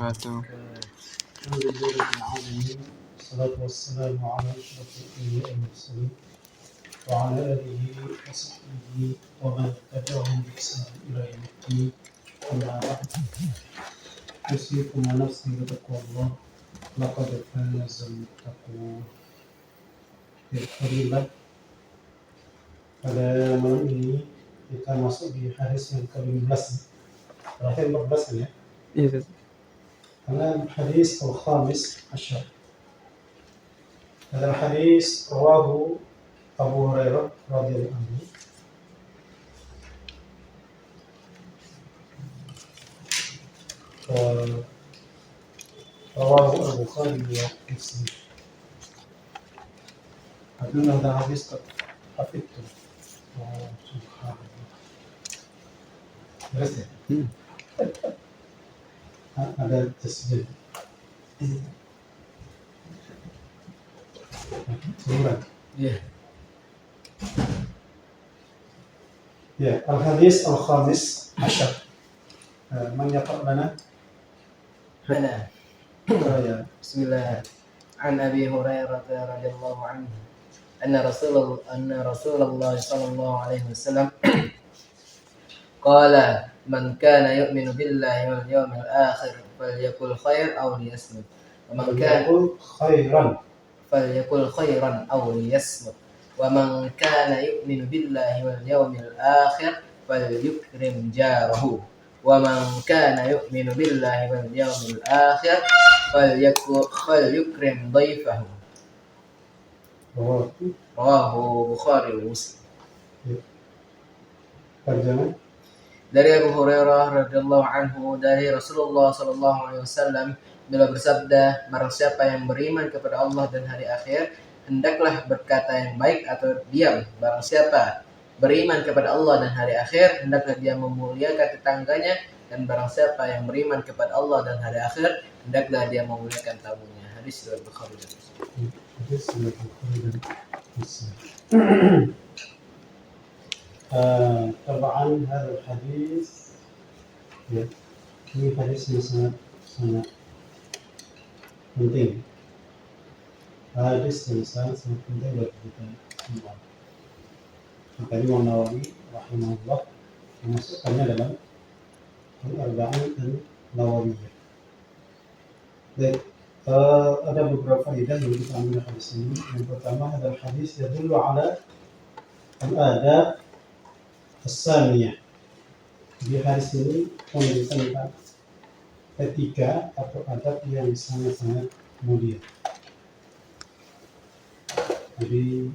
wabarakatuh. Alhamdulillahirabbil alamin. Wassalatu wassalamu ala asyrafil anbiya'i wal mursalin wa ala alihi wa sahbihi wa man tabi'ahum bi ihsan ila yaumiddin. Amma ba'd. Usikum wa nafsi bi taqwallah. Laqad faza al-muttaqun. Alhamdulillah. Pada malam ini kita masuk di hadis yang ke-15. Terakhir 14 kan ya? Iya. الحديث الخامس عشر. هذا الحديث رواه أبو هريرة رضي الله عنه رواه البخاري ومسلم. أظن هذا الحديث قد حفظته. سبحان الله. درست ada tasjid. Sebulan. Ya, al-hadis al-khamis asyar. Man yaqra lana? أنا Ya. بسم الله. عن أبي هريرة رضي الله عنه أن رسول الله صلى الله عليه وسلم قال من كان يؤمن بالله واليوم الآخر فليقل خير أو ليصمت ومن كان فليقل خيرا أو ليصمت ومن كان يؤمن بالله واليوم الآخر فليكرم جاره ومن كان يؤمن بالله واليوم الآخر فليكرم ضيفه. رواه البخاري ومسلم. Terjemah. Dari Abu Hurairah radhiyallahu anhu dari Rasulullah sallallahu alaihi wasallam beliau bersabda, barang siapa yang beriman kepada Allah dan hari akhir hendaklah berkata yang baik atau diam. Barang siapa beriman kepada Allah dan hari akhir hendaklah dia memuliakan tetangganya, dan barang siapa yang beriman kepada Allah dan hari akhir hendaklah dia memuliakan tamunya. Hadis riwayat Bukhari dan Muslim. طبعا هذا الحديث ini hadis yang sangat penting. Hadis yang sangat penting bagi kita semua. Maka Imam Nawawi rahimahullah memasukkannya dalam Al-Arba'in An-Nawawiyah. Baik, ada beberapa faedah yang kita ambil hadis ini. Yang pertama, hadal hadis yadullu ala al-adab as-samiyah. Di hadis ini menunjukkan tentang etika atau adab yang sangat-sangat mulia. Jadi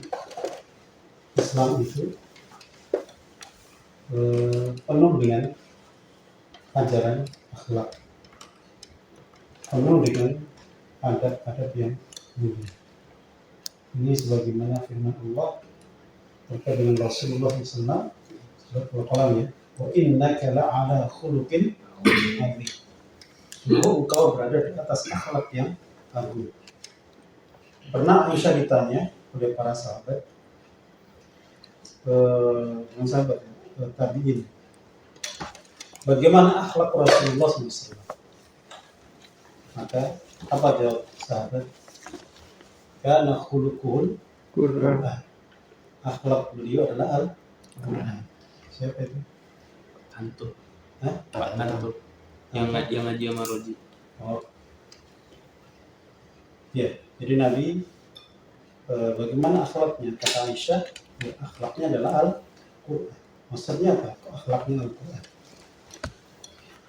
Islam itu penuh dengan ajaran akhlak, penuh dengan adab-adab yang mulia. Ini sebagaimana firman Allah terkait dengan Rasulullah SAW. Surat Al-Qalam ya. Wa innaka la'ala khuluqin azim. Engkau berada di atas akhlak yang agung. Pernah Aisyah ditanya oleh para sahabat, tabi'in, bagaimana akhlak Rasulullah SAW? Maka apa jawab sahabat? Kana khuluquhul Qur'an. Akhlak beliau adalah Al-Quran. Siapa itu? Hantu. Pak Hantu. Yang ngaji sama Roji. Oh. Ya, jadi Nabi bagaimana akhlaknya? Kata Aisyah, ya, akhlaknya adalah Al-Quran. Maksudnya apa? Akhlaknya Al-Quran.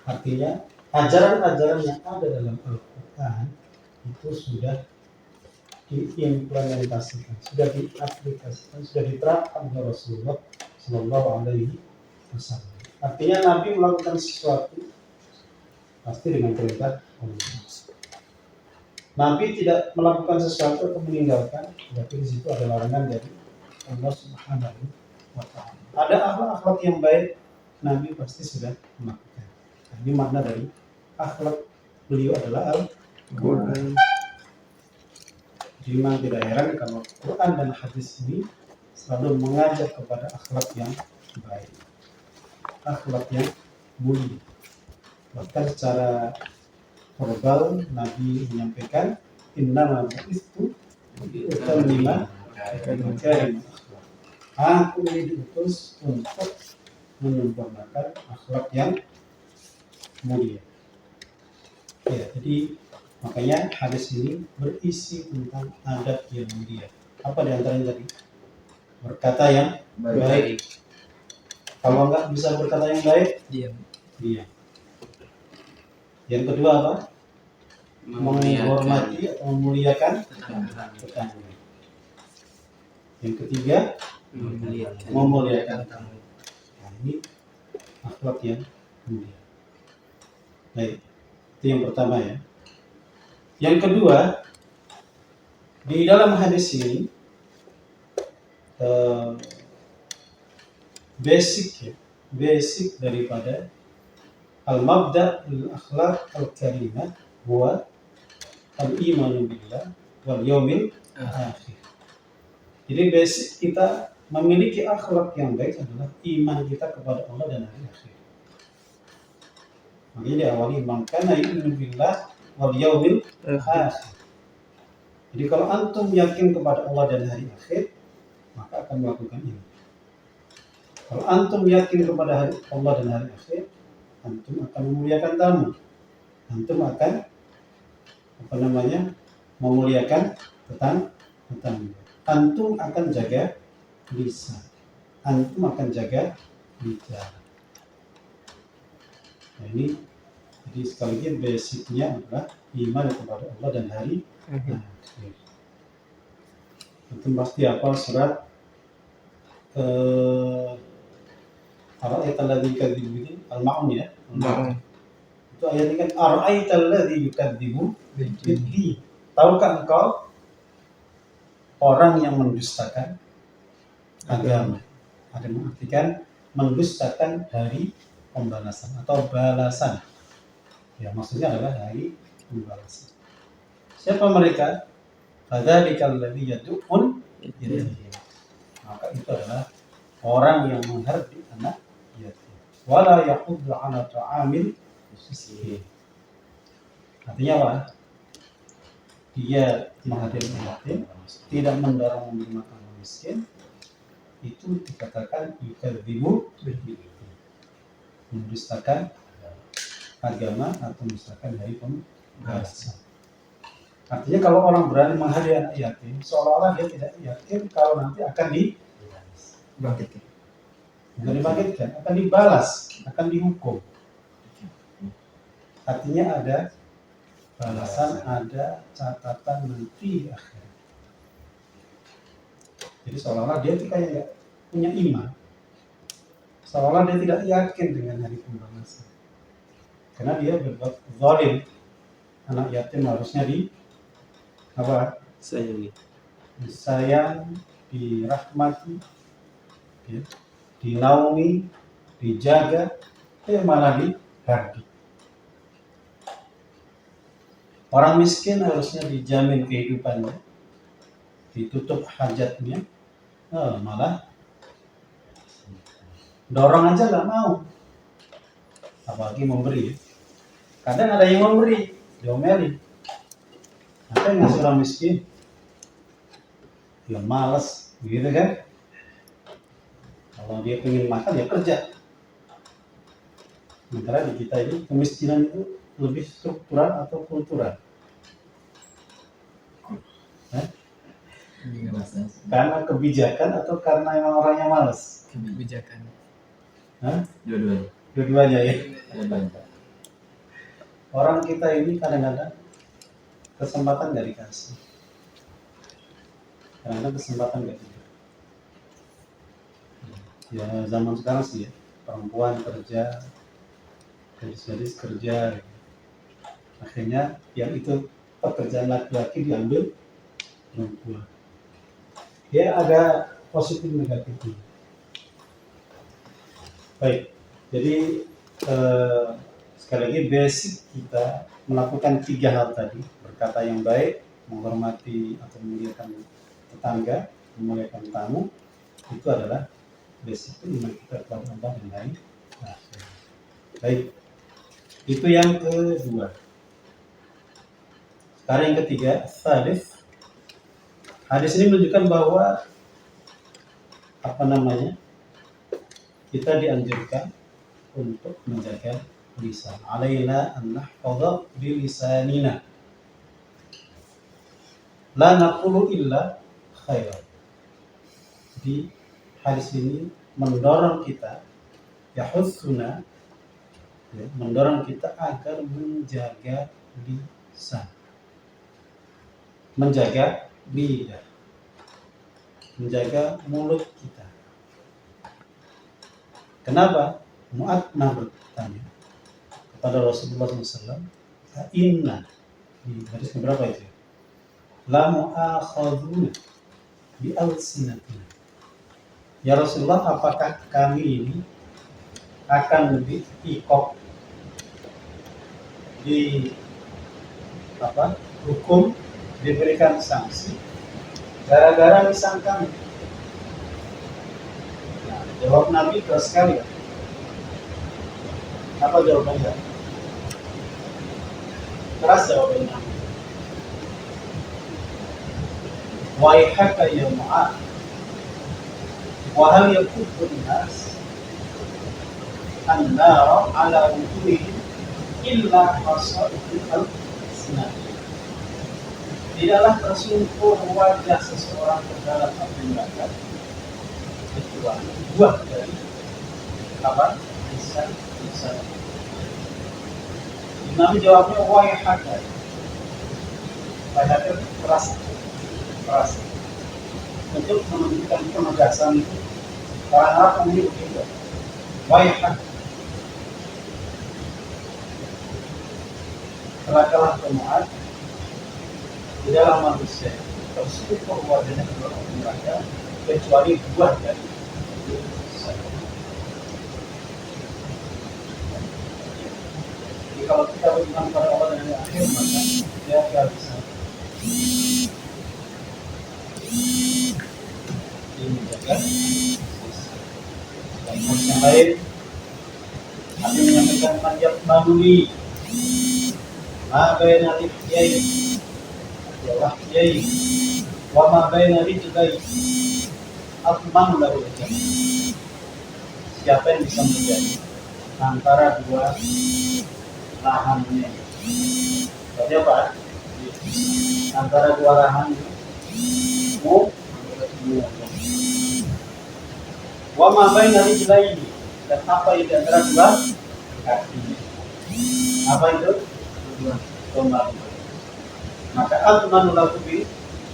Artinya ajaran-ajaran yang ada dalam Al-Quran itu sudah diimplementasikan, sudah diaplikasikan, sudah diterapkan oleh Rasulullah Sallallahu Alaihi Wasallam. Artinya Nabi melakukan sesuatu pasti dengan perintah Allah. Nabi tidak melakukan sesuatu atau meninggalkan, berarti di situ ada larangan dari Allah Subhanahu wa Ta'ala. Ada akhlak-akhlak yang baik, Nabi pasti sudah melakukan. Nah, ini makna dari akhlak beliau adalah Al-Quran. Jadi memang tidak heran kalau Quran dan hadis ini selalu mengajak kepada akhlak yang baik, akhlak yang mulia. Bahkan secara verbal Nabi menyampaikan innama bu'istu utammima makarim akhlak. Aku ini diutus untuk menyempurnakan akhlak yang mulia. Ya, jadi makanya hadis ini berisi tentang adab yang mulia. Apa di antaranya tadi? Berkata yang baik. Kalau enggak bisa berkata yang baik, Diam. diam. Yang kedua apa? Menghormati atau memuliakan tetangga. Yang ketiga, memuliakan tamu. Nah, ini akhlak yang mulia. Baik, itu yang pertama ya. Yang kedua, di dalam hadis ini basic daripada al-mabda al-akhlaq al-karimah huwa al-imanu billah wal yaumil akhir. Jadi basic kita memiliki akhlak yang baik adalah iman kita kepada Allah dan hari akhir. Makanya diawali man kana yu'minu billah wal yaumil akhir. Jadi kalau antum yakin kepada Allah dan hari akhir, maka akan melakukan ini. Kalau antum yakin kepada Allah dan hari akhir, antum akan memuliakan tamu. Antum akan memuliakan tetangga. Antum akan jaga lisan. Antum akan jaga bicara. Nah, ini jadi sekali lagi basicnya adalah iman kepada Allah dan hari akhir. Antum pasti hafal surat Ara'aital ladzi yukadzibu bid-din, Al-Ma'un ya. Al-Ma'un. Itu ayatnya kan Ara'aital ladzi yukadzibu bid-din. Tahukah engkau orang yang mendustakan agama? Ada mengartikan mendustakan hari pembalasan atau balasan. Ya, maksudnya adalah hari pembalasan. Siapa mereka? Fadzalika alladzi yad'un yatim. Maka itu adalah orang yang menghardik anak yatim. Wala yahuddu 'ala ta'amil miskin. Artinya apa? Dia menghadirkan yatim, tidak mendorong memberi makan miskin, itu dikatakan yukadzibu bil-din, mendustakan agama atau mendustakan hari pembalasan. Artinya kalau orang berani menghadirkan anak yatim, seolah-olah dia tidak yakin kalau nanti akan dibangkitkan, akan dibalas, akan dihukum. Artinya ada balasan, ada catatan nanti akhir. Jadi seolah-olah dia tidak punya iman, seolah-olah dia tidak yakin dengan hari pembalasan, karena dia berbuat zalim. Anak yatim harusnya disayang, dirahmati, ya, dinaungi, dijaga, malah dihardik. Orang miskin harusnya dijamin kehidupannya, ditutup hajatnya, malah dorong aja nggak mau, apalagi memberi. Kadang ada yang memberi, diomelin. Apa yang ngasih orang miskin? Dia malas, begitu kan? Kalau dia pengen makan, ya kerja. Sementara di kita ini kemiskinan itu lebih struktural atau kultural? Karena kebijakan atau karena emang orangnya malas? Kebijakan. Dua-duanya ya. Orang kita ini kadang-kadang kesempatan nggak dikasih, kadang-kadang kesempatan nggak diberi. Ya zaman sekarang sih ya, perempuan kerja, gadis-gadis kerja, akhirnya yang itu pekerjaan laki-laki diambil perempuan. Ya ada positif negatifnya. Baik, jadi sekali lagi basic kita melakukan 3 hal tadi: berkata yang baik, menghormati atau memuliakan tetangga, memuliakan tamu, itu adalah basic iman kita kepada Allah dan hari akhir. Baik, itu yang kedua. Perkara yang ketiga, hadis ini menunjukkan bahwa kita dianjurkan untuk menjaga lisan. Alaina an nahfadha bi lisanina. La naqulu illa khairan. Di hadis ini mendorong kita, mendorong kita agar menjaga lisan, menjaga lidah, menjaga mulut kita. Kenapa? Mu'ad bertanya kepada Rasulullah SAW, inna, di hadis berapa itu? La mu'akhaduna bi alsinatina. Ya Rasulullah, apakah kami ini akan diikop, hukum, diberikan sanksi gara-gara lisan kami? Nah, jawab Nabi keras sekali. Apa jawabannya? Keras jawabannya. Waihaka ya Mu'ad, wa hal yakubun nas an-nara ala wujuhihim illa hasadul al-sinah. Tidaklah tersungkur wajah seseorang ke dalam api neraka kecuali buah dari lisan. Nabi jawabnya waihaka. Waihaka keras untuk menunjukkan penegasan itu. Orang Arab memilih begitu. Waihak, celakalah Mu'ad, di dalam manusia tersungkur wajahnya ke dalam neraka kecuali buah dari lisan. Jadi kalau kita beriman pada Allah dan hari akhir, maka dia akan bisa menjaga. Dan yang lain, kami menyampaikan panjat manuli ma baina lihiyai wa ma baina rijlai atman lahu jannah. Siapa yang bisa menjadi antara dua rahangnya? Berarti apa? Antara dua rahangnya. Wa ma baina rijlaihi, dan apa yang di antara dua kakinya. Apa itu? Kembali. Maka atmanu lahu bi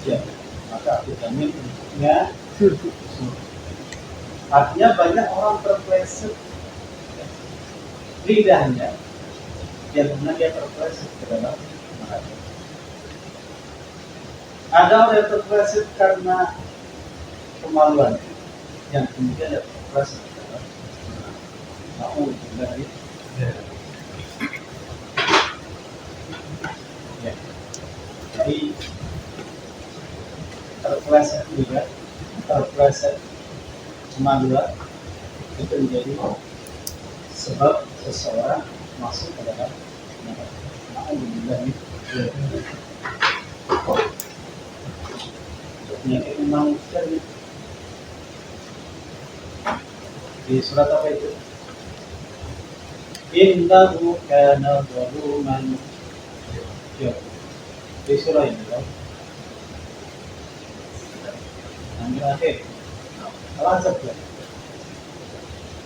jannah. Maka aku jamin untuknya surga. Artinya banyak orang terpleset lidahnya, yang kemudian dia terpleset ke dalam neraka. Ada orang yang terpleset karena kemaluan, yang kemudian dia terpleset ke dalam neraka. Ya. Jadi terpleset juga, terpleset kemaluan itu menjadi sebab seseorang masuk ke dalam neraka. Alhamdulillah. Penyakit manusia di surat apa itu? Innahu kana zaluman. Ya, di surah ini kan? Yang terakhir, Al-Azab ya.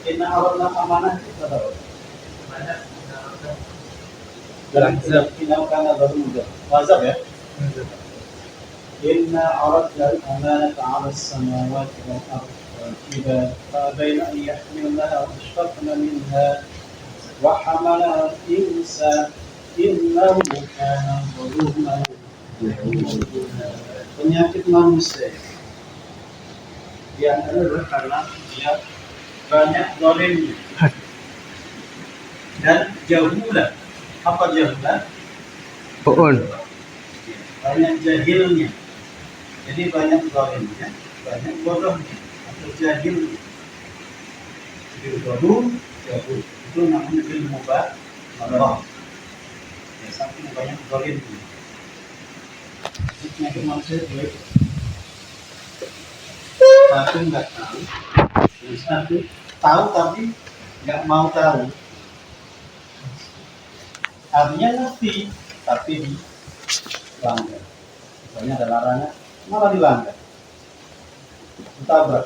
Inna aradna amanah kita tahu. Al-Azab. Inna kana zaluman. Al-Azab ya. Inna aradna amanah 'ala as-samawati wal-ardh wal-jibali fabayna an yahmilnaha wa ashfaqna minha wa hamalaha al-insan innahu kana zaluman. Penyakit manusia yang adalah karena dia banyak zalimnya dan jahulah. Apa jahulah? Banyak jahilnya. Jadi banyak zalimnya, banyak bodohnya atau jahilnya. Jadi jahul itu namanya ilmu Allah. Ya, saking banyak zalimnya. penyakit manusia itu baik. Satu nggak tahu, satu tahu tapi nggak mau tahu. Artinya ngerti tapi dilanggar. Misalnya ada larangan malah dilanggar, ditabrak.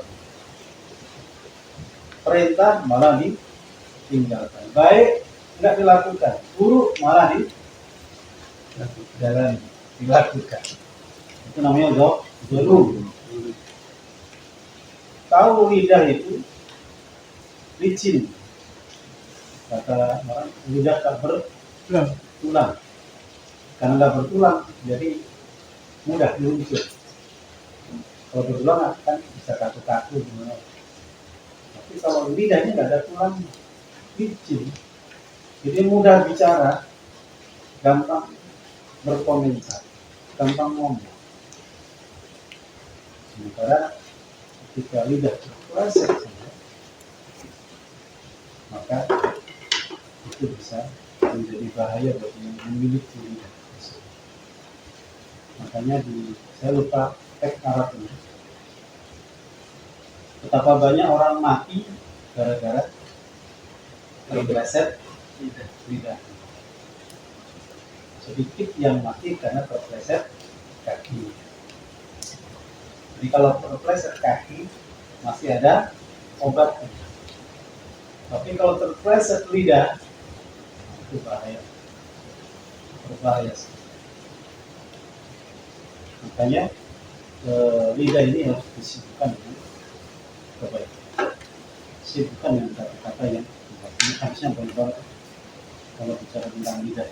Perintah malah ditinggalkan. Baik nggak dilakukan, buruk malah dilakukan. Itu namanya dzulum. Tahu lidah itu licin, kata orang, lidah tak bertulang. Karena nggak bertulang, jadi mudah diluncur. Kalau bertulang kan bisa kaku-kaku gimana. Tapi kalau lidahnya nggak ada tulang, licin, jadi mudah bicara, gampang berkomentar, gampang ngomong. Sementara ketika lidah terpleset saja, maka itu bisa menjadi bahaya bagi yang memiliki lidah tersebut. Makanya saya lupa teks Arabnya. Betapa banyak orang mati gara-gara terpleset lidah. Sedikit yang mati karena terpleset kaki. Jadi kalau terpleset kaki masih ada obatnya. Tapi kalau terpleset lidah itu bahaya, berbahaya. Makanya lidah ini harus disibukkan dengan kebaikan. Sibukkan dengan kata-kata yang ini harusnya benar kalau bicara tentang lidah.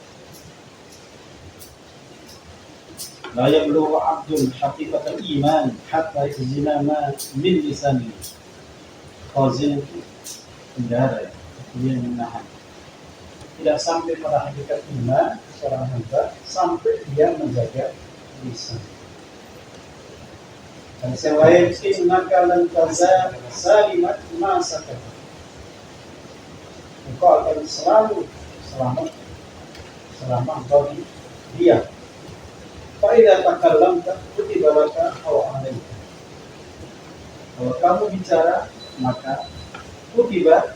La yablughu 'abdun haqiqatal iman hatta yuzina ma min lisani. Khazin itu bendahara, dia menahan. Tidak sampai pada hakikat iman seorang hamba sampai dia menjaga lisan. Dan selain innaka lan tazal salimat ma sakata. Engkau akan selalu selamat selama engkau diam. Faidah takallamta kutiba laka aw alayka. Kalau kamu bicara maka kutiba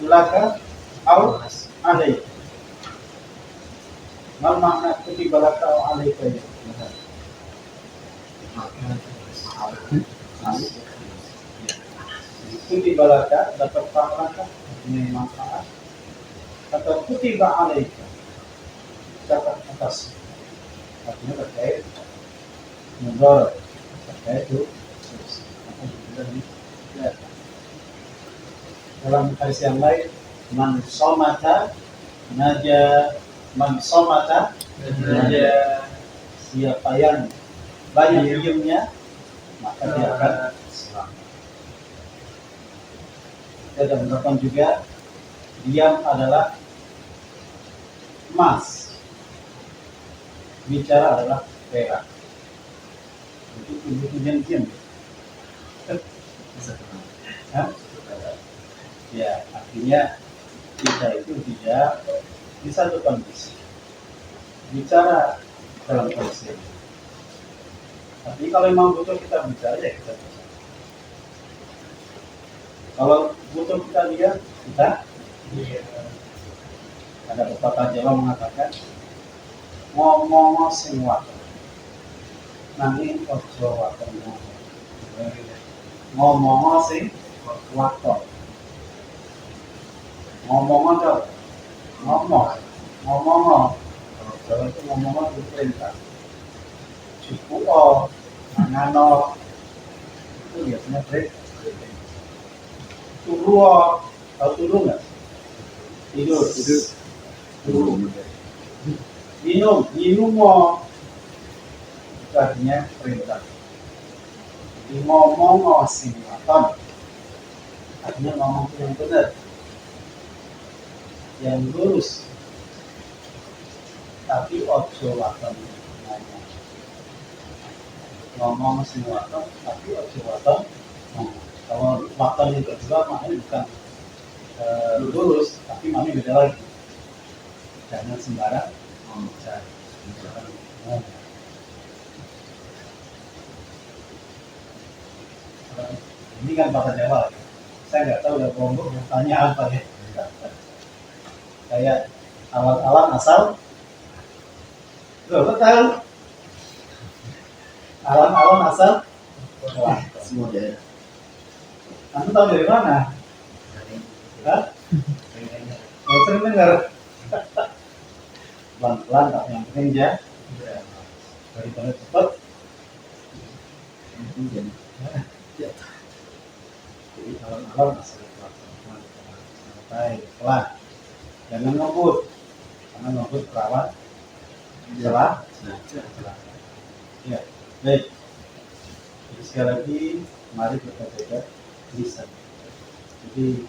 laka aw alayka. Mal makna kutiba laka aw alayka ya? Kutiba laka dapat pahalaka ini manfaat atau kutiba alayka catat atas. Artinya terkait mudarat, terkait itu dalam hadis yang lain, man somata naja, siapa yang banyak diamnya maka dia akan selamat. Ada ungkapan juga, diam adalah emas, bicara adalah perak. Itu tujuan diam. Ya, artinya kita itu tidak di satu kondisi bicara dalam kondisi ini. Tapi kalau memang butuh kita bicara ya kita bicara. Kalau butuh kita diam, kita ada pepatah Jawa mengatakan ngomong sing waton nanging ojo waton ngomong sing waton ngomong aja ngomong kalau Jawa itu ngomong itu perintah cukup ngano itu biasanya turu atau turu nggak tidur minum mau itu artinya perintah. Jadi ngomong sing waton artinya ngomong yang benar, yang lurus, tapi ojo waton ngomong sing waton tapi ojo waton ngomong. Kalau waton yang kedua maknanya bukan lurus tapi maknanya beda lagi. Jangan sembarang bicara. Ini kan bahasa Jawa. Saya nggak tahu dari Lombok mau tanya apa ya. Kayak alat-alat asal. Lo tahu? Alat-alat asal. Wah, Semua daerah. Anda tahu dari mana? Hah? Oh, sering dengar. Pelan-pelan, tak yang penting ya. Daripada cepat. Jadi alam-alam asal santai, pelan. Jangan ngebut, karena ngebut perawat salah. Ya, baik. Jadi sekali lagi, mari kita jaga lisan. Jadi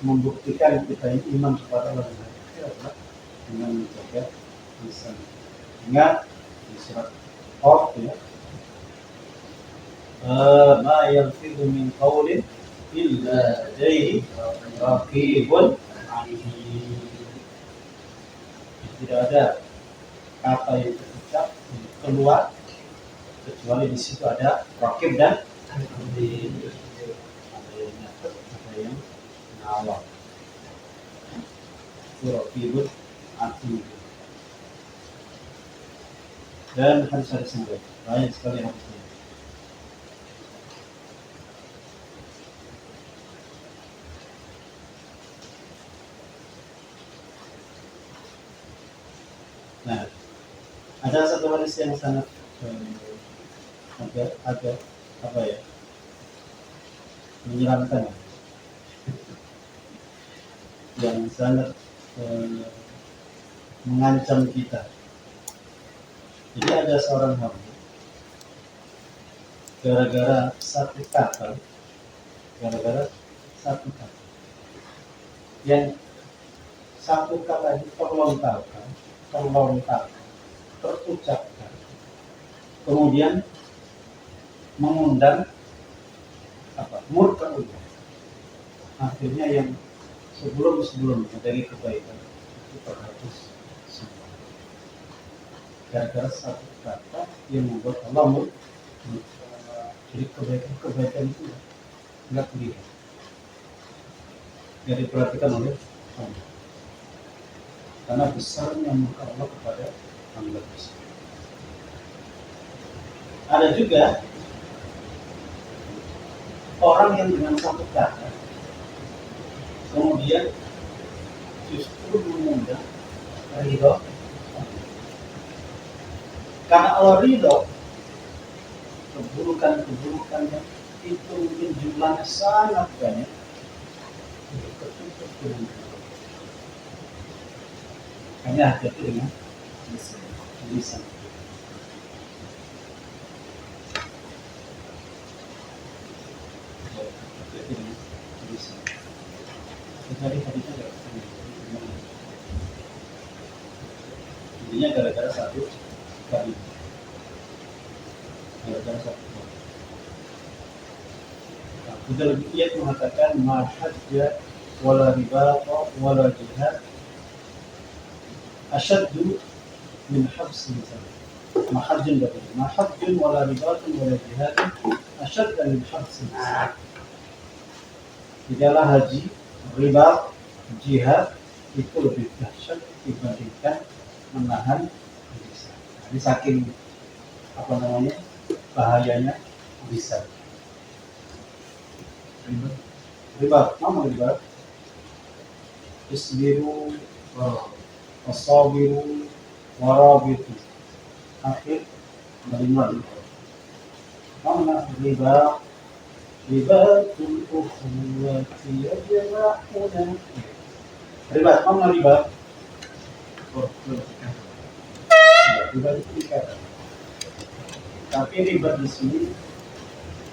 membuktikan kita iman kepada Allah adalah dengan menjaga lisan. Ingat di surat Qaf ya. Ma yalfidhu min qawlin illa ladaihi raqibun atid. Tidak ada kata yang terucap keluar kecuali di situ ada raqib dan atid. Ada yang nyatet, ada yang ngawal. Itu raqibun atid. Dan hadis-hadis yang lain banyak sekali hadisnya. Nah, ada satu hadis yang sangat agak apa ya, menyeramkan, yang sangat mengancam kita. Jadi ada seorang hamba gara-gara satu kata yang satu kata itu terlontarkan, terucapkan, kemudian mengundang murka Allah. Akhirnya yang sebelum-sebelumnya dari kebaikan itu terhapus semua. Gara-gara satu kata yang membuat Allah murka. Jadi kebaikan itu nggak terlihat. Jadi diperhatikan oleh Allah. Karena besarnya murka Allah kepada hamba tersebut. Ada juga orang yang dengan satu kata kemudian justru mengundang ridho. Karena Allah ridho, keburukan-keburukannya itu mungkin jumlahnya sangat banyak, ketutup dengan hanya hati-hati dengan lisan. Tadi hadisnya tidak intinya gara-gara satu kali, gara-gara satu kali. Nah, Al-Qiyat mengatakan ma hajja wala ribata wala jihad asyaddu min habs lisan. Ma hajjun wala ribata wala jihad asyaddu min habs lisan. Tidaklah haji, riba, jihad itu lebih dahsyat dibandingkan menahan lisan. Jadi saking bahayanya lisan. Riba, nama riba. Isbiru, wasabiru, warabitu. Akhir menerima riba. Mana riba? Ribatul ukhuwati yajma'una. Riba, mana riba? Riba itu ikatan. Tapi riba di sini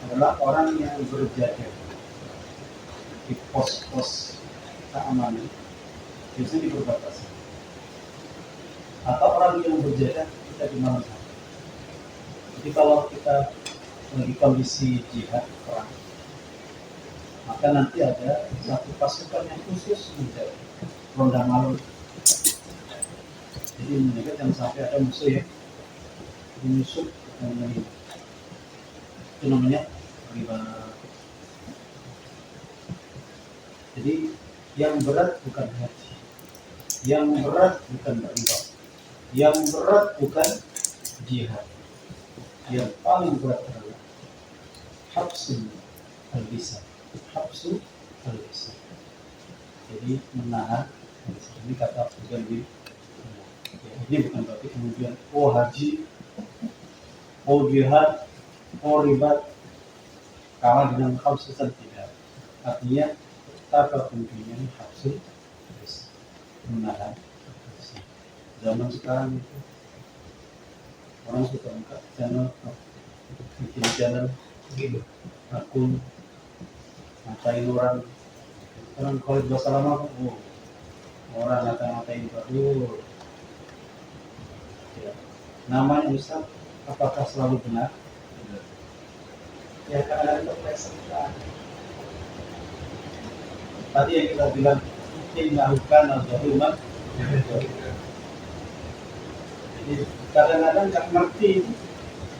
adalah orang yang berjaga di pos-pos keamanan, biasanya di perbatasan, atau orang yang berjaga kita di mana-mana. Jadi kalau kita lagi kondisi jihad perang, maka nanti ada satu pasukan yang khusus menjaga ronda malam. Jadi menjaga jangan sampai ada musuh yang menyusup dan itu namanya riba. Jadi yang berat bukan haji, yang berat bukan umrah, yang berat bukan jihad, yang paling berat adalah habsul al-lisan, habsul al-lisan. Jadi menahan. Ini kata bukan di. Ini bukan berarti kemudian haji, jihad, ribat kalah dengan habsul tidak. Artinya betapa pentingnya habsul menahan. Zaman sekarang itu orang suka buka channel, bikin channel gitu, akun ngatain orang kalau bahasa lama, orang ngata-ngatain baru. Ya. Namanya Ustaz, apakah selalu benar? Ya kadang-kadang terpleset. Tadi yang kita bilang melakukan al-zaluman. Jadi kadang-kadang nggak ngerti,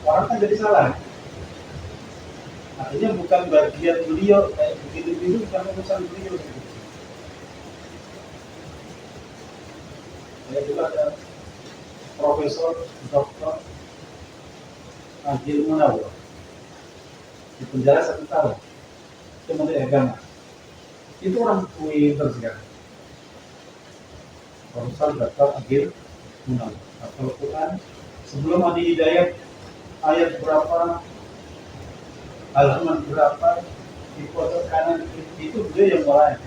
orang kan jadi salah. Artinya bukan bagian beliau kayak begitu bukan urusan beliau. Saya juga ada Profesor Dr. Agil Munawar di penjara 1 tahun, itu menteri agama. Itu orang pintar sekali. Profesor Dr. Agil Munawar. Al-Quran sebelum ada hidayat ayat berapa, halaman berapa, di pojok kanan itu dia yang mulai.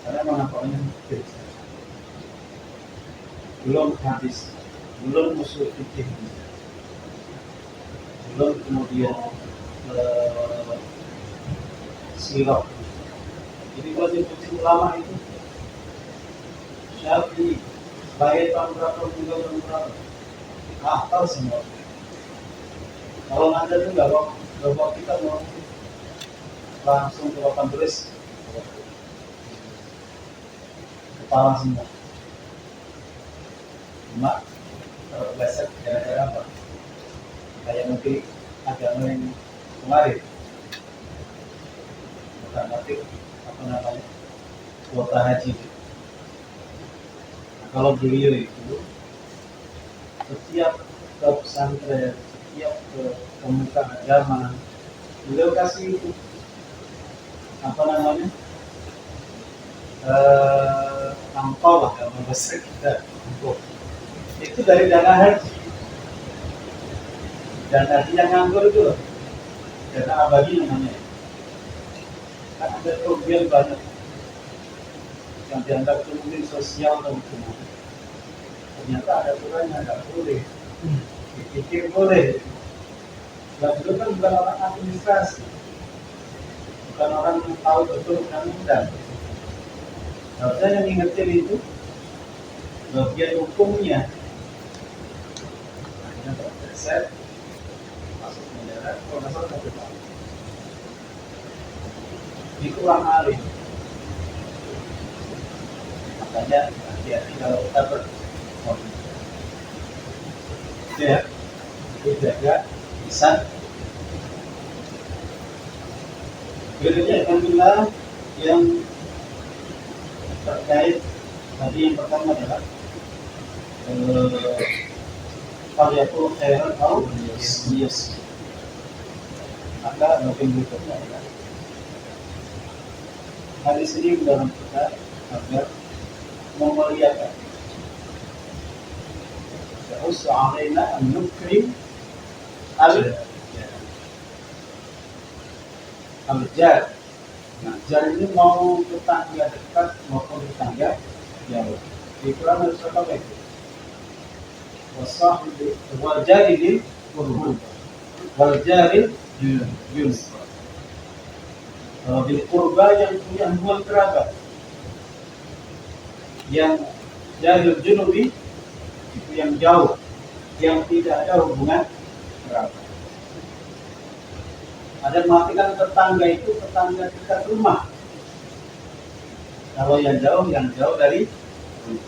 Karena mengapakannya belum hadis, belum usul fikih, belum kemudian sirah. Jadi wajib ulama itu Syafi'i, baik tahun berapa juga tahun berapa, hafal semua. Kalau ada tuh nggak bawa kita mau langsung ke papan tulis, kepala semua. Cuma terpleset gara-gara apa? Kayak mungkin agama yang kemarin, bukan arti apa namanya kuota haji. Nah, kalau beliau itu setiap ke pesantren, setiap ke pemuka agama, beliau kasih itu apa namanya angpau lah dalam bahasa kita. Itu dari dana haji. Dan haji yang nganggur itu loh, dana abadi namanya. Kan ada kerugian banyak yang dianggap itu mungkin sosial atau gimana. Ternyata ada aturannya, nggak boleh. Dipikir boleh. Dan itu kan bukan orang administrasi, bukan orang yang tahu betul undang-undang. Harusnya yang ngingetin itu bagian hukumnya. Akhirnya terpleset, masuk penjara, kalau nggak salah 1 tahun. Ini kurang alim. Makanya hati-hati kalau kita berkomunikasi. Ya, itu jaga lisan. Berikutnya alhamdulillah yang terkait tadi yang pertama adalah Faliyatul khairan au yes. Maka mungkin berikutnya adalah hadis ini dalam kita agar memuliakan. Ya'us alaina an nukrim al-jar. Nah, jar ini mau tetangga dekat maupun tetangga jauh. Di Quran harus apa itu? Wasahib wal jaril qurban. Wal jaril yunus. Bil qurba yang punya hubungan kerabat. Yang jaril junubi itu yang jauh, yang tidak ada hubungan kerabat. Ada mengatakan tetangga itu tetangga dekat rumah. Kalau yang jauh dari rumah.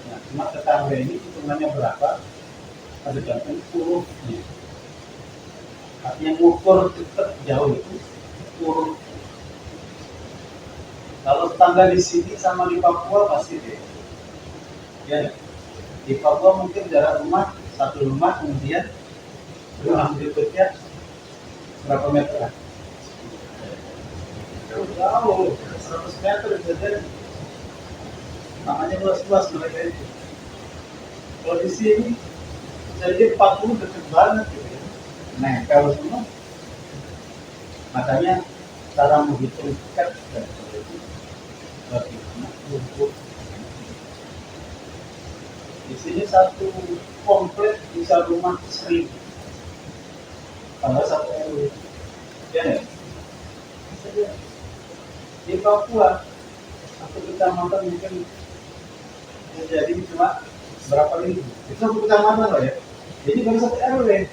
Nah, cuma tetangga ini hitungannya berapa? Ada gantung hurufnya. Artinya ngukur dekat jauh itu huruf Kalau tetangga di sini sama di Papua pasti beda. Ya, di Papua mungkin jarak rumah satu rumah, kemudian rumah berikutnya berapa meter? Jauh, 100 meter saja. Makanya luas-luas mereka itu. Kalau di sini jadi 40 dekat banget gitu. Nah, kalau semua makanya cara menghitung dekat dan itu bagaimana untuk di sini satu komplek bisa rumah 1000. Kalau satu RW, ya, di Papua satu kecamatan mungkin menjadi cuma berapa ribu. Itu satu kecamatan loh ya. Jadi baru satu RW.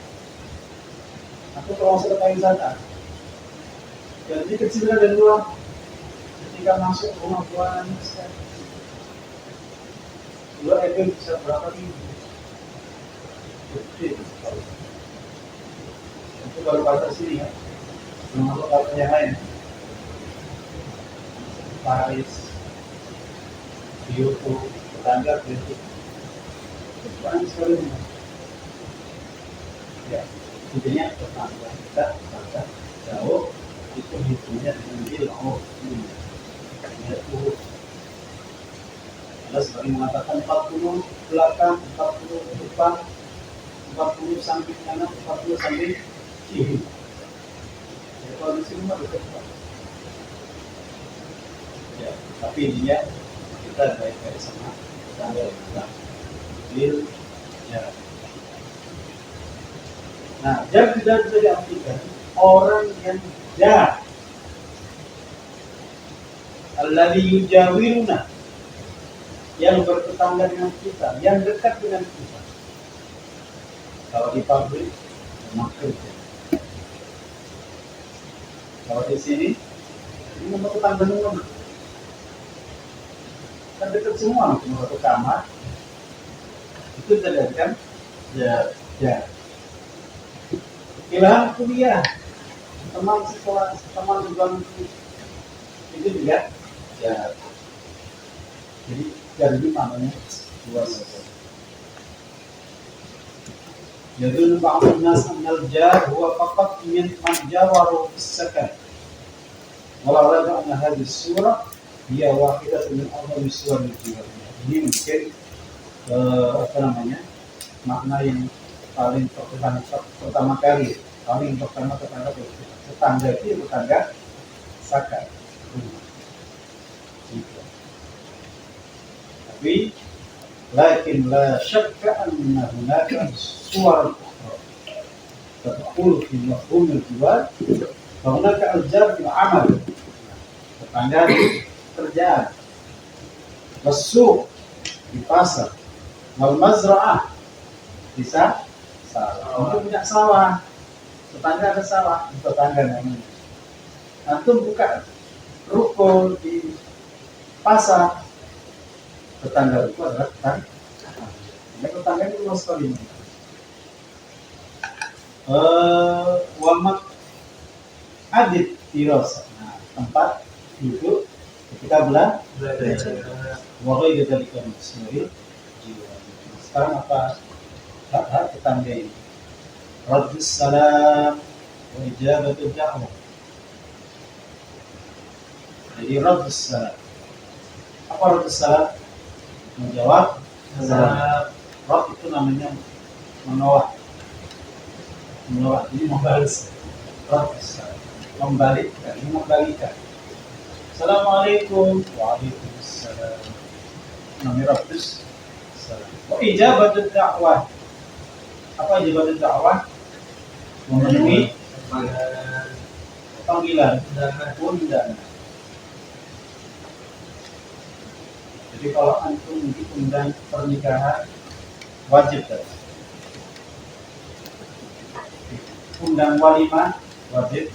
Aku kalau masuk ke pariwisata, jadi kecil dan luar. Ketika masuk rumah banyak sekali. 2 RW bisa berapa ribu? Gede. Itu baru batas sini ya. Belum masuk batas yang lain. Paris, Kyoto, tetangga itu banyak sekali. Ya, intinya tetangga kita jauh itu hitungnya dengan jauh. Yaitu ada sebagai mengatakan 40 belakang, 40 depan, 40 samping kanan, 40 samping kiri. Jadi kalau di sini mah dekat. Ya, tapi intinya kita baik-baik sama tetangga kita. Ya. Nah, jar tidak bisa diartikan orang yang jar. Alladzi yujawiruna, yang bertetangga dengan kita, yang dekat dengan kita. Kalau di pabrik, memang kerja. Kalau di sini, ini memang tetangga semua. Kan dekat semua, cuma satu kamar. Itu terjadi ya. Ilham kuliah, teman sekolah, teman jualan itu juga ya. Jadi dari maknanya luas. Jadi ba'd nas anal jar huwa faqat min man jawaru bis-sakan. Wala rada anna hadhihi surah hiya wahidatun min a'zami suwar al-jiwar. Ini mungkin makna yang paling pertama kali, paling pertama tetangga itu tetangga sakat. Tapi lakin la syakka anna hunaka suwar ukhra tadkhulu fi mafhum al-jiwar wa hunaka al-jar bil amal, tetangga di kerjaan, wassuq di pasar, wal mazra'ah bisa sawah. Untuk punya sawah, tetangga ada sawah, tetangga namanya. Antum buka ruko di pasar, tetangga itu adalah tetangga. Tetangga itu luas sekali. Wamak adit tiros, nah, tempat duduk ketika belajar. Wahai dari kami sendiri. Sekarang apa hak tetangga ini? Raddus salam wa ijabatul da'wah. Jadi raddus salam. Apa raddus salam? Menjawab salam. Radd itu namanya menolak. Menolak ini membalas. Raddus salam. Membalikan. Assalamualaikum. Waalaikumsalam. Namanya raddus salam. Wa ijabatul da'wah. Apa ijabatul da'wah? Memenuhi panggilan undangan. Jadi kalau antum diundang pernikahan wajib kan? Undang walimah wajib,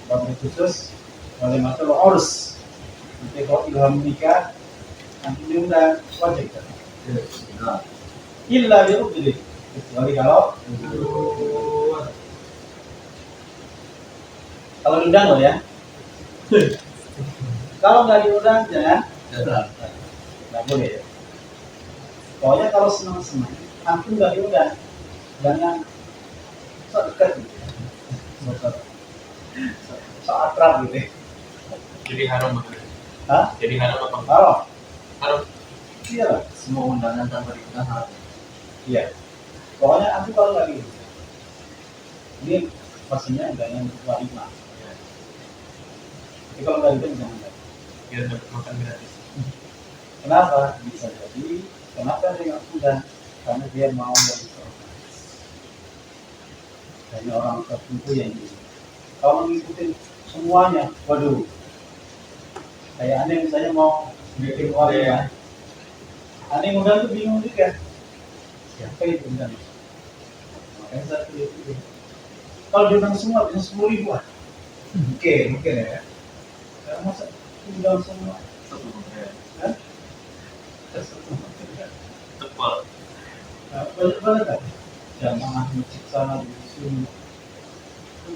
wajib khusus walimatul urs. Nanti kalau ilham nikah antum diundang wajib kan? Illa bi'udri, kecuali kalau diundang loh ya. Kalau nggak diundang jangan nggak boleh ya. Pokoknya kalau senang-senang, antum nggak diundang, jangan sok dekat gitu ya. Sok akrab gitu ya. Jadi haram apa? Hah? Jadi haram apa? Kalau Haram. iya lah. Semua undangan tanpa diundang haram. Iya. Pokoknya antum kalau nggak diundang, ini pastinya undangan walimah. Tapi kalau nggak diundang jangan datang. Biar dapat makan gratis. Kenapa? Bisa jadi kenapa dia nggak undang? Karena dia mau dari dari orang tertentu yang ini. Kalau mengikuti semuanya, waduh. Kayak aneh misalnya mau bikin wali ya. Aneh undang tuh bingung juga. Siapa yang undang? Makanya saya pilih. Kalau diundang semua bisa 10.000 lah. Oke, mungkin ya. Karena masa undang semua. Hah? Tepal. Nah, banyak banget kan? Jamaah masjid sana di sini.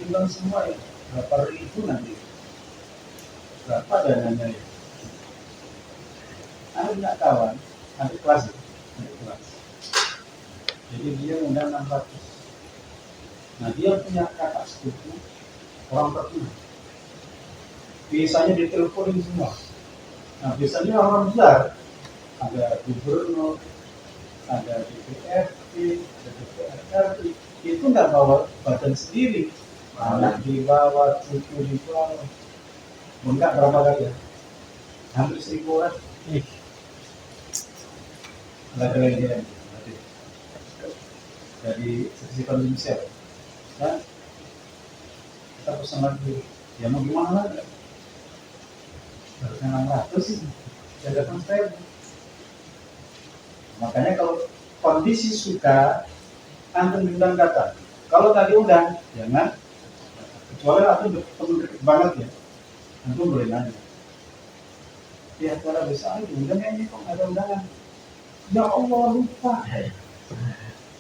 Undang semua ya. Berapa ribu nanti? Berapa dananya ya? Ada punya kawan, ada kelas, ada kelas. Jadi dia undang 600. Nah dia punya kakak sepupu orang terkenal. Biasanya diteleponin semua. Nah biasanya orang besar, ada gubernur, ada DPRD, ada DPRD, itu nggak bawa badan sendiri, anak dibawa, cucu dibawa, bengkak berapa kali ya? Hampir 1.000 orang. Nggak ada lagi ya. Dari sisi Indonesia, kan? Kita pesan lagi, ya mau gimana lagi? Harusnya 600 sih, ya datang saya. Makanya kalau kondisi suka, antum diundang datang. Kalau tadi undang, jangan. Kecuali antum deket banget ya, antum boleh nanya. Ya cara bisa aja, undangnya ini kok nggak ada undangan. Ya Allah lupa.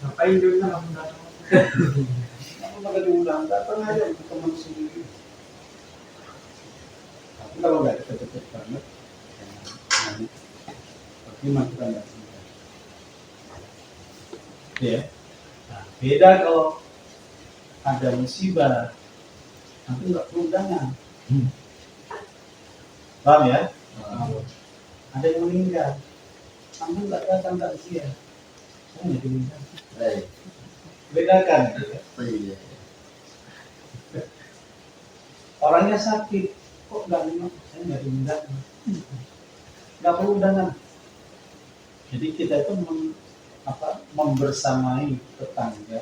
Ngapain diundang? Aku nggak diundang, datang aja untuk teman sendiri. Tapi kalau nggak deket-deket banget, jangan. Bagaimana kita nggak undang? Ya. Nah, beda kalau ada musibah, nanti nggak perlu undangan. Paham ya? Ada yang meninggal, kamu nggak datang tak sia, saya nggak diundang. Bedakan. Iya. Orangnya sakit, kok nggak diundang? Saya nggak diundang. Nggak perlu undangan. Jadi kita itu membersamai tetangga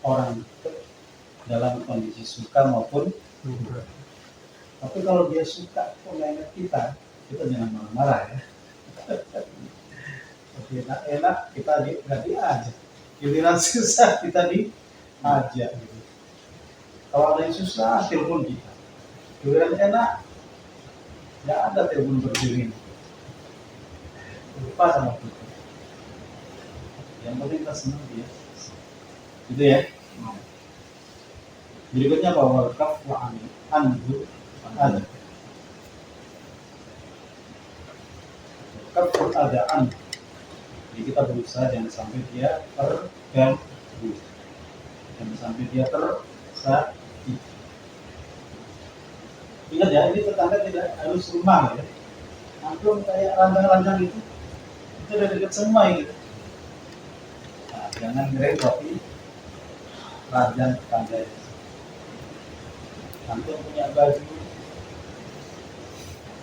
orang dalam kondisi suka maupun duka. Tapi kalau dia suka kok nggak ingat kita jangan marah-marah ya. Tapi enak kita nggak diajak. Giliran susah kita diajak gitu. Kalau ada yang susah telepon kita. Giliran enak nggak ada telepon berdiri. Lupa sama kita. Yang penting kita senang dia. Gitu ya. Berikutnya bahwa kafwa anhu ada. Kafwa ada anhu. Jadi kita berusaha jangan sampai dia terganggu, jangan sampai dia tersakiti. Ingat ya, ini tetangga tidak harus rumah ya. Antum kayak ranjang-ranjang itu udah dekat semua gitu. Nah, jangan ngerepoti ranjang tetangga itu. Antum punya baju,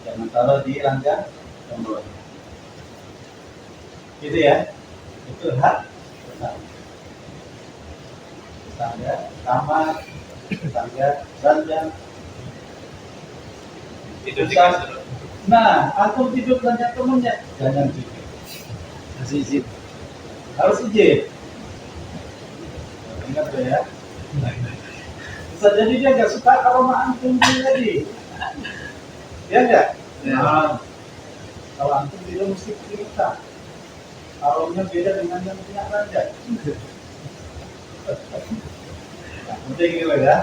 jangan taruh di ranjang tombol. Gitu ya, itu hak tetangga kamar, tetangga ranjang. Itu dikasih. Nah, antum tidur ranjang temennya, jangan tidur. Kasih izin. Harus izin. Ingat ya. Bisa jadi dia nggak suka aroma antum tadi. Ya nggak? Ya. Nah, kalau antum tidur mesti cerita. Aromanya beda dengan yang punya ranjang. Nah, penting gitu ya.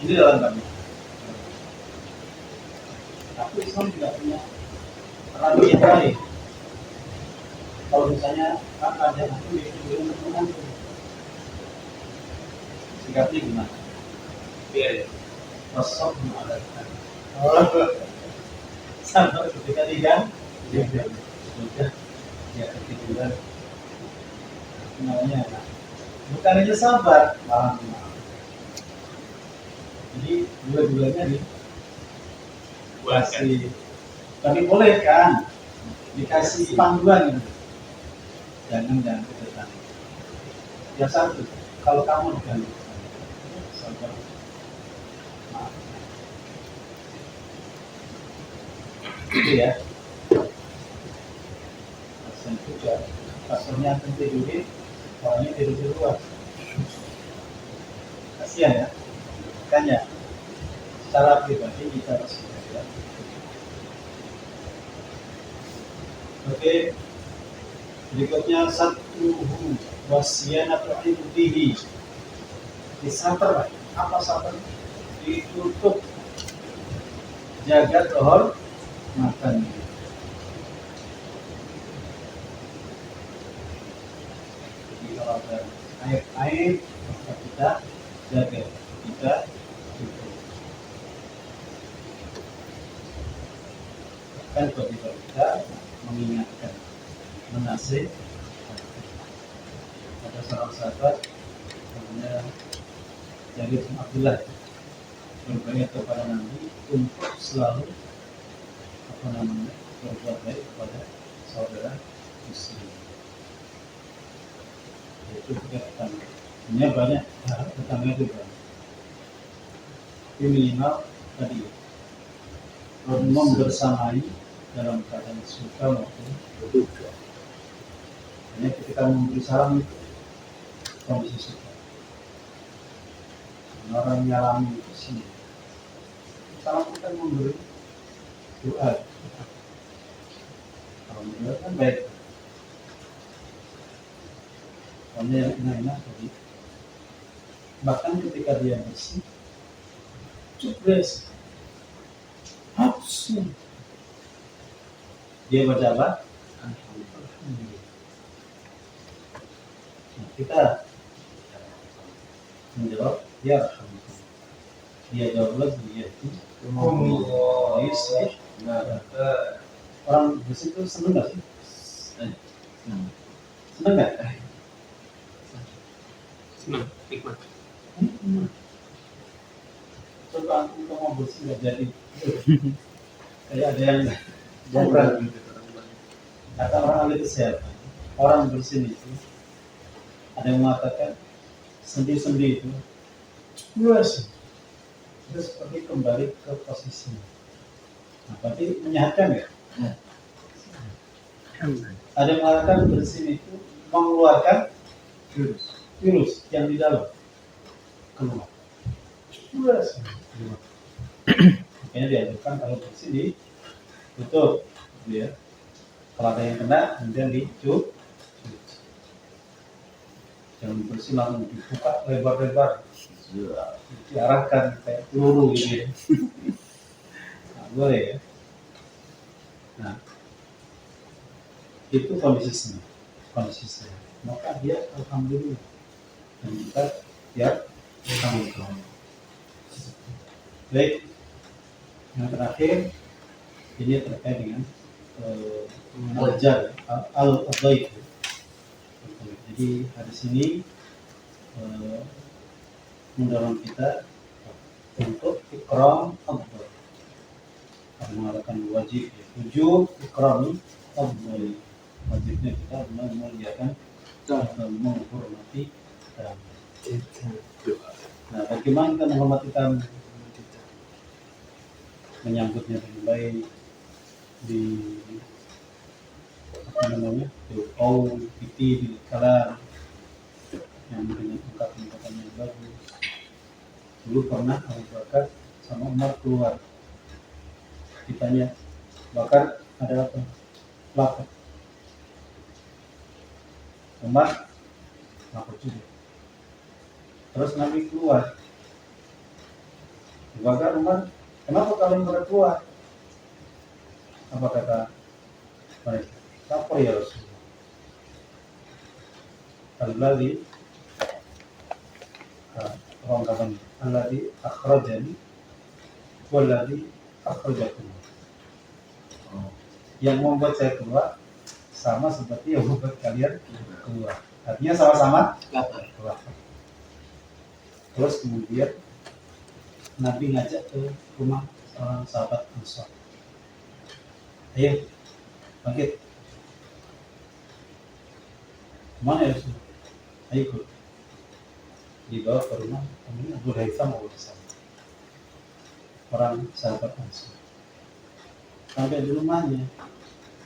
Ini dalam kami. Tapi Islam tidak punya radio yang lain. Kalau misalnya ada aku yang untuk menantu, sikapnya gimana? Biar ya. Rasul mengadakan. Sampai ketika dia sudah ya ketiduran namanya bukan aja sabar malah jadi dua-duanya Buatkan. dikasih tapi boleh kan dikasih panduan gitu. Jangan ketekan yang satu kalau kamu diganggu sabar maaf itu ya pasien juga pasiennya akan tidurin orangnya tidur di luar kasihan ya makanya secara pribadi kita harus belajar. Oke berikutnya satu wasiat atau ibtihi disabar apa sabar ditutup jaga dohor makan jadi kalau ada air maka kita jaga kita tutup kan kewajiban kita mengingatkan menasih ada seorang sahabat namanya Jabir bin Abdullah berbaiat kepada Nabi untuk selalu berbuat baik kepada saudara muslim. Itu juga tetangga. Ini banyak tetangga juga. Tapi minimal tadi membersamai dalam keadaan suka maupun berduka. Hanya ketika memberi salam itu kondisi suka. Orang nyalami itu sih. Salam kita memberi doa. Kalau menurut kan baik. Soalnya yang enak-enak tadi. Bahkan ketika dia bersih, cupres, hapus. Dia baca apa? Alhamdulillah. Nah, kita menjawab, ya Alhamdulillah. Dia jawab lagi, ya Allah. Yusuf. Orang bersih itu seneng nggak sih? Seneng nggak? Senang, nikmat. Coba aku mau bersih nggak jadi. Kayak ada yang kurang. Kata orang ahli kesehatan, orang bersih itu ada yang mengatakan sendi-sendi itu luas, terus seperti kembali ke posisinya. Nah, berarti menyehatkan ya? Ada yang mengatakan bersin itu mengeluarkan virus yang di dalam keluar. Luas. Makanya diajarkan kalau bersin ditutup, gitu ya. Kalau ada yang kena, kemudian dicuci. Jangan bersin langsung dibuka lebar-lebar. Diarahkan kayak peluru gitu ya. Nah, boleh ya. Nah, itu kondisi saya. Maka dia alhamdulillah. Dan kita ya alhamdulillah. Baik. Yang terakhir ini terkait dengan al-jar al-dhaif. Jadi hadis ini mendorong kita untuk ikram afdal. Kalau mengatakan wajib ya, wujub ikram afdal. Wajibnya kita memuliakan dan menghormati tamu. Nah, bagaimana kita menghormati tamu? Menyambutnya dengan baik, di apa namanya, di kalam yang dengan ungkapan yang bagus. Dulu pernah Abu Bakar sama Umar keluar, ditanya, Bakar ada apa? Lapar. Umar lapar juga. Terus Nabi keluar. Abu Bakar, Umar, kenapa kalian pada keluar? Apa kata mereka? Apa ya Rasulullah? Alladzi orang kapan? Alladzi akhrajani walladzi akhrajakum. Yang membuat saya keluar sama seperti yang membuat kalian keluar. Artinya sama-sama keluar. Terus kemudian Nabi ngajak ke rumah seorang sahabat Ansar. Ayo, bangkit. Mana ya Rasul? Ayo ikut. Dibawa ke rumah temannya Abu Haitham orang sahabat Ansar. Sampai di rumahnya,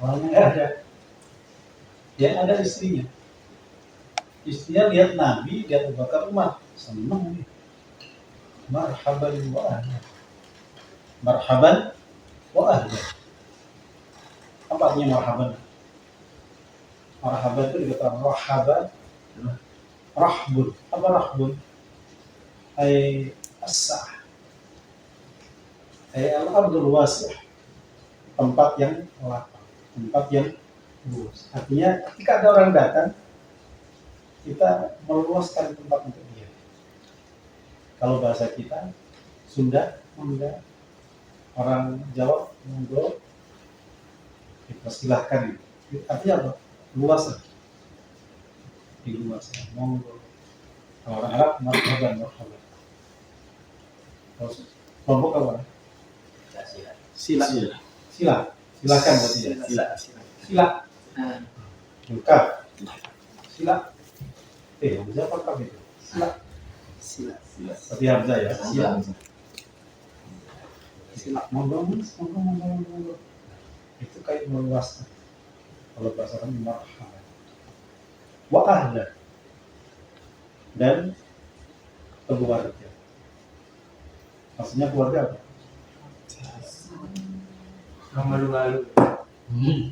orangnya nggak ada. Yang ada istrinya. Istrinya lihat Nabi, lihat Abu Bakar, Umar, senang nih. Marhaban wa ahlan. Marhaban wa ahlan. Apa artinya marhaban? Marhaban itu dikatakan rahaban, rahbun. Apa rahbun? Ay as-sah. Ay al-ardul wasi'. Tempat yang lapang, tempat yang luas. Artinya ketika ada orang datang, kita meluaskan tempat untuk dia. Kalau bahasa kita, Sunda, Mangga, orang Jawa, monggo, dipersilahkan. Artinya apa? Luas. Diluas, monggo. Kalau orang Arab, marhaban, marhaban. Kelompok apa? Sila. Sila, silakan berarti ya. Sila. Bukan. Sila. Hamzah apa kaf itu? Sila. Berarti Hamzah ya. Sila. Monggo. Itu kayak meluaskan. Kalau bahasa kami marhaban. Wa ahlan. Dan keluarga. Maksudnya keluarga apa? Malu-malu.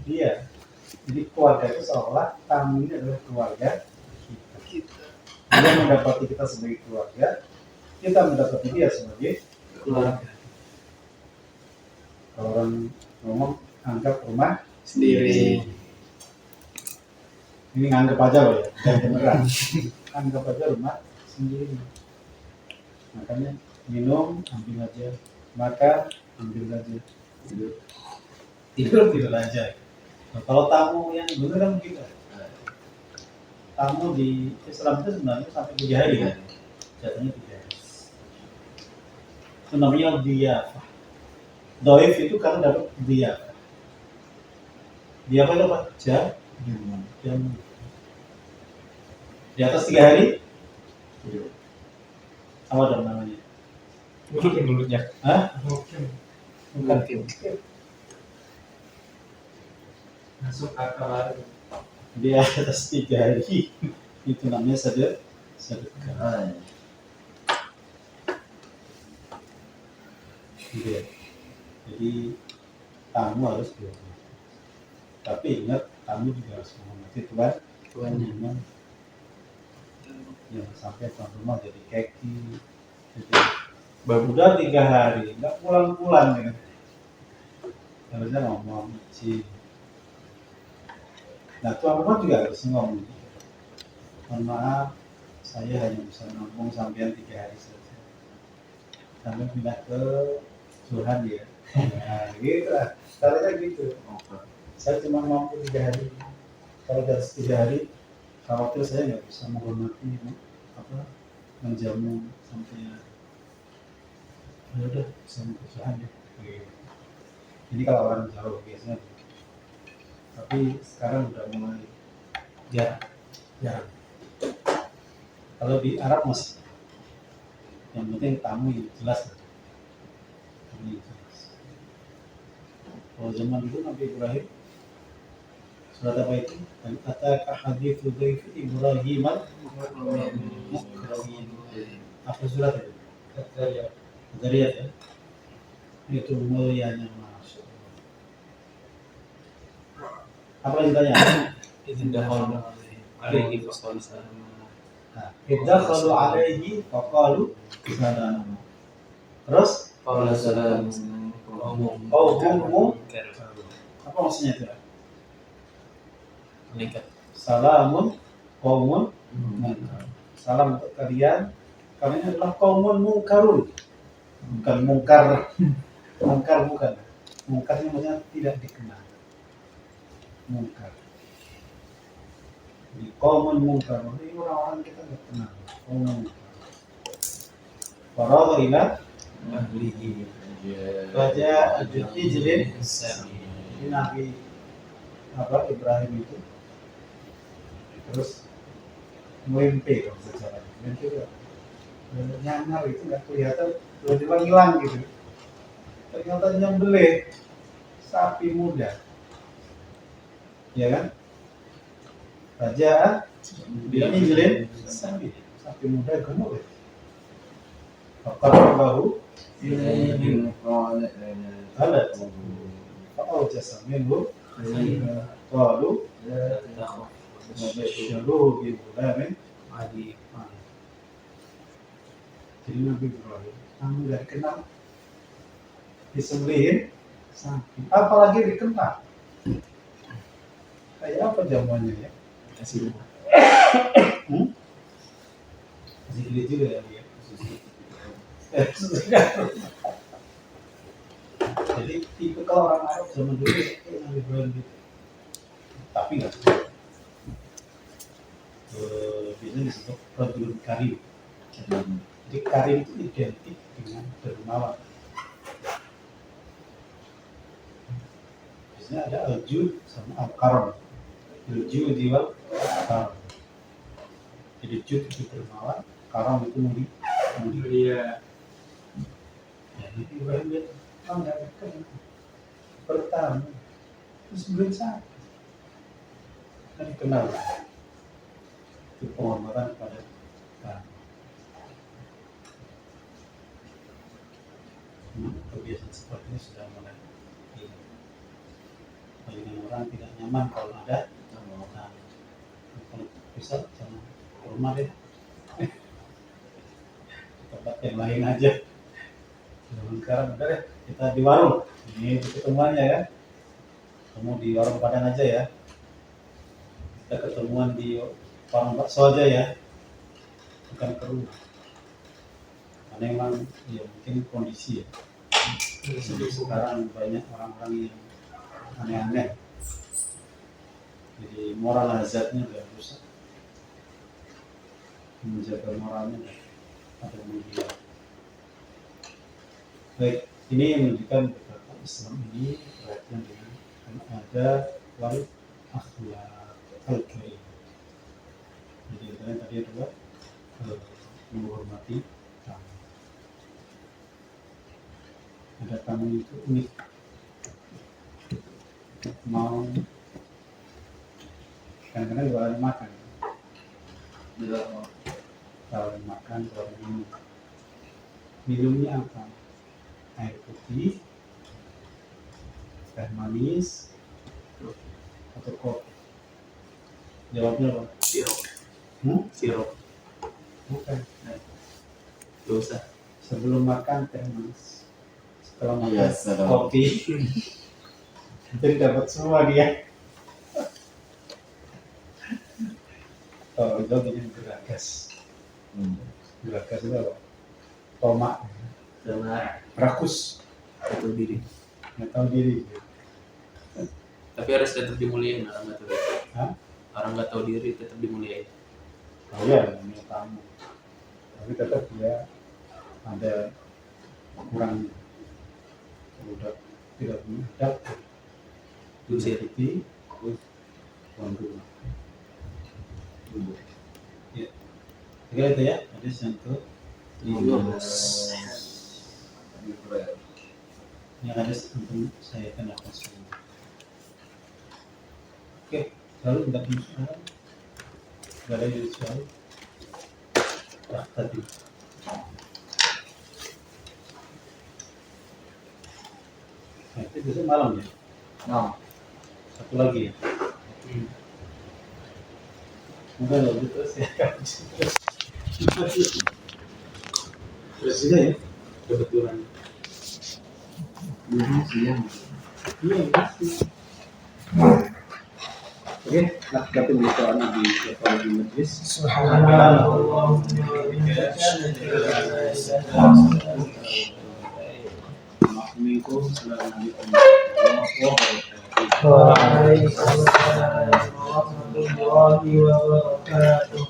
Iya. Jadi keluarga itu seolah tamu ini adalah keluarga kita. Dia mendapati kita sebagai keluarga, kita mendapati dia sebagai keluarga. Kalau orang ngomong anggap rumah Sendiri. Ini nganggap aja loh ya, jangan beneran. Anggap aja rumah sendiri. Makanya minum ambil aja, makan ambil aja, tidur aja. Nah, kalau tamu yang bener kan begitu. Tamu di Islam itu sebenarnya sampai 3 hari kan, jatuhnya 3 hari. Itu namanya diyafah. Doif itu karena dapat diyafah. Diyafah itu apa? Jam. Di atas 3 hari, apa dong namanya? Mulutnya. Hah? Mungkin. Bukan. Masuk akal. Di atas 3 hari itu namanya sedekah. Iya. Jadi tamu harus dihormati. Tapi ingat tamu juga harus menghormati tuannya. Jangan sampai tuan rumah jadi keki. Udah 3 hari, nggak pulang ya. Harusnya ngomong sih. Nah, tuan rumah juga harus ngomong. Mohon maaf, saya hanya bisa nampung sampai 3 hari saja. Sampai pindah ke Tuhan ya. Nah, gitu lah. Caranya gitu. Saya cuma mampu 3 hari. Kalau dari 3 hari, khawatir saya nggak bisa menghormati menjamu sampai ya udah bisa mengusahakan deh. Jadi kalau orang jauh biasanya, tapi sekarang udah mulai jarang. Kalau di Arab masih, yang penting tamu yang jelas. Kalau zaman dulu Nabi Ibrahim, surat apa itu? Ataka hadithu dhaifi Ibrahim al-mukramin. Apa surat itu? Dzariyat ya. Itu mulianya masuk. Apa yang ditanya? Idakhalu alaihi faqalu salam. Terus? Qala salam. Apa maksudnya itu? Malaikat. Salamun qaumun munkar. Salam untuk kalian. Kalian adalah qaumun munkarun. Bukan mungkar. Mungkar bukan. Mungkarnya maksudnya tidak dikenal. Mungkar. Jadi qaumun munkar. Ini orang-orang kita tidak kenal. Qaumun munkar. Faragha ila Ahlihi. Raja Ijlin. Ini Nabi Ibrahim itu terus mimpi kalau secara mimpi itu nyamar itu nggak kelihatan, tiba-tiba hilang gitu. Ternyata nyembelih sapi muda, ya kan? Raja Ijlin sapi muda gemuk. Fakar bahu alat فأوجس منه قالوا وبشروه بغلام عليم. Jadi Nabi Ibrahim kamu nggak kenal disembelihin sapi, apalagi dikenal. Kayak apa jamuannya ya? Kasih rumah. Masih gede juga ya dia. Jadi tipe kalau orang Arab zaman dulu kayak Nabi Ibrahim gitu. Tapi nggak biasanya disebut rajulun karim. Jadi karim itu identik dengan dermawan. Biasanya ada al-jud sama al-karam. Al-jud wal karam. Jadi jud itu dermawan, karam itu mulia. Iya. Ya, Nabi Ibrahim dia nggak kenal bertamu terus beli sapi kan dikenal itu penghormatan pada tamu. Kebiasaan seperti ini sudah mulai palingan orang tidak nyaman kalau ada tamu. Kalau bisa jangan ke rumah deh, tempat yang lain aja. Sekarang udah deh, kita di warung. Ini ketemuannya ya. Ketemu di warung Padang aja ya. Kita ketemuan di warung bakso aja ya. Bukan ke rumah. Karena memang ya mungkin kondisi ya. Sekarang banyak orang-orang yang aneh-aneh. Jadi moral hazardnya udah rusak. Menjaga moralnya ada media. Baik, ini yang menunjukkan betapa Islam ini perhatian dengan ada wal akhlak al-karim. Jadi yang tadi adalah menghormati tamu. Ada tamu itu unik, mau kadang-kadang jualan makan, jualan makan, jualan minum. Minumnya apa? Air putih, teh manis, atau kopi? Jawabnya apa? Sirup. Sirup. Bukan. Dosa. Sebelum makan teh manis, setelah makan Yes, kopi. Jadi dapat semua dia. Oh, itu bikin geragas. Geragas itu apa? Tomak. Sama Rakus. satu diri. Nggak tahu diri. Tapi harus tetap dimuliain orang nggak tahu diri. Hah? Orang nggak tahu diri tetap dimuliain. Oh iya, ini tamu. Tapi tetap dia ada kurang, udah tidak punya adab. Diusir. Jadi tuan rumah. Ya. Kira itu ya. Jadi sentuh. Yang ada untuk saya kenalkan semua. Oke, lalu tidak punya soal. Tidak ada yang soal. Nah, tadi. Nah, itu besok malam ya. Nah, Satu lagi ya. Udah lanjut terus ya. Terus juga ya. Kebetulan. dulu siang. Iya, masih. Oke, nah kita pembicaraan di kepala di majlis. Assalamualaikum warahmatullahi wabarakatuh.